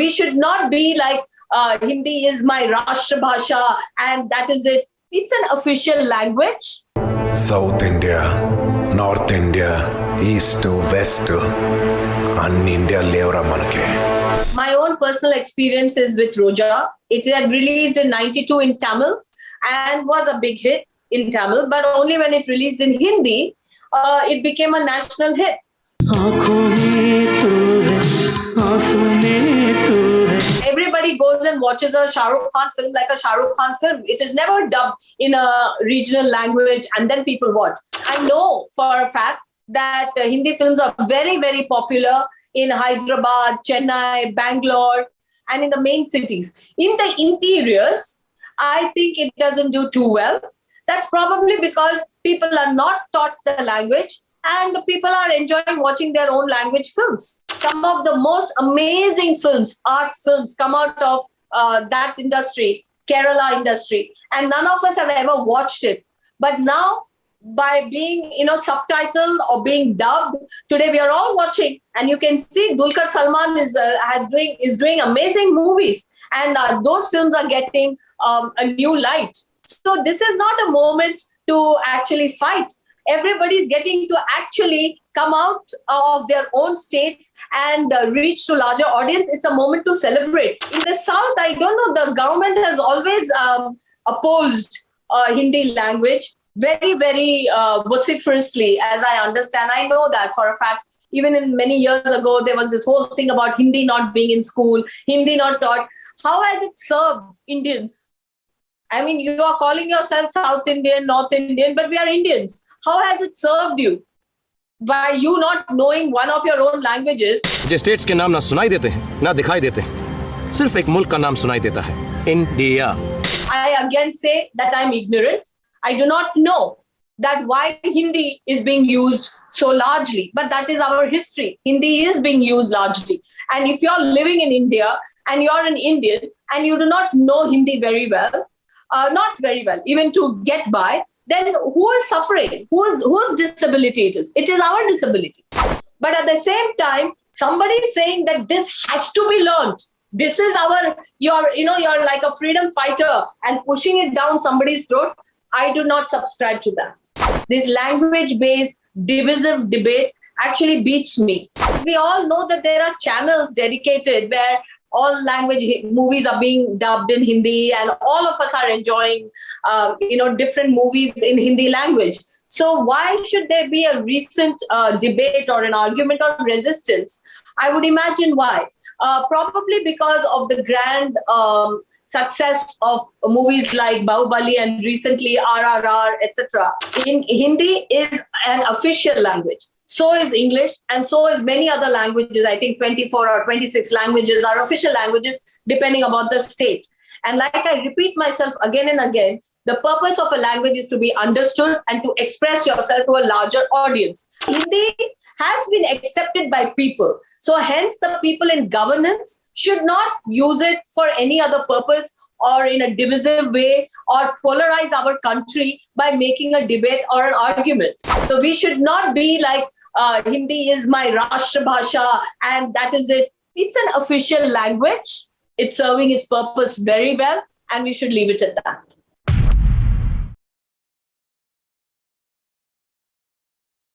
we should not be like Hindi is my Rashtra Bhasha and that is it. It's an official language. South India, North India, East, West, and India levra manake. My own personal experience is with Roja. It had released in 92 in Tamil and was a big hit in Tamil, but only when it released in Hindi, it became a national hit. Everybody goes and watches a Shah Rukh Khan film like a Shah Rukh Khan film. It is never dubbed in a regional language and then people watch. I know for a fact that Hindi films are very, very popular in Hyderabad, Chennai, Bangalore, and in the main cities. In the interiors, I think it doesn't do too well. That's probably because people are not taught the language and people are enjoying watching their own language films. Some of the most amazing films, art films, come out of that industry, Kerala industry, and none of us have ever watched it. But now, by being subtitled or being dubbed, today we are all watching, and you can see Dulquer Salman is doing amazing movies, and those films are getting a new light. So this is not a moment to actually fight. Everybody's getting to actually come out of their own states and reach to larger audience. It's a moment to celebrate. In the South, I don't know, the government has always opposed Hindi language very, very vociferously, as I understand. I know that for a fact. Even in many years ago, there was this whole thing about Hindi not being in school, Hindi not taught. How has it served Indians? I mean, you are calling yourself South Indian, North Indian, but we are Indians. How has it served you? By you not knowing one of your own languages. जो states के नाम ना सुनाई देते हैं, ना दिखाई देते हैं, सिर्फ एक मुल्क का नाम सुनाई देता है, India. I again say that I'm ignorant. I do not know that why Hindi is being used so largely, but that is our history. Hindi is being used largely. And if you're living in India and you're an Indian and you do not know Hindi very well, not very well, even to get by, then who is suffering? Whose disability it is? It is our disability. But at the same time, somebody is saying that this has to be learned. This is you're like a freedom fighter and pushing it down somebody's throat. I do not subscribe to that. This language-based divisive debate actually beats me. We all know that there are channels dedicated where all language movies are being dubbed in Hindi and all of us are enjoying, different movies in Hindi language. So why should there be a recent debate or an argument or resistance? I would imagine why. Probably because of the grand success of movies like Bahubali and recently RRR, etc. In Hindi is an official language. So is English, and so is many other languages. I think 24 or 26 languages are official languages, depending about the state. And like I repeat myself again and again, the purpose of a language is to be understood and to express yourself to a larger audience. Hindi has been accepted by people. So hence the people in governance should not use it for any other purpose or in a divisive way or polarize our country by making a debate or an argument. So we should not be like Hindi is my Rashtra Bhasha and that is it. It's an official language. It's serving its purpose very well and we should leave it at that.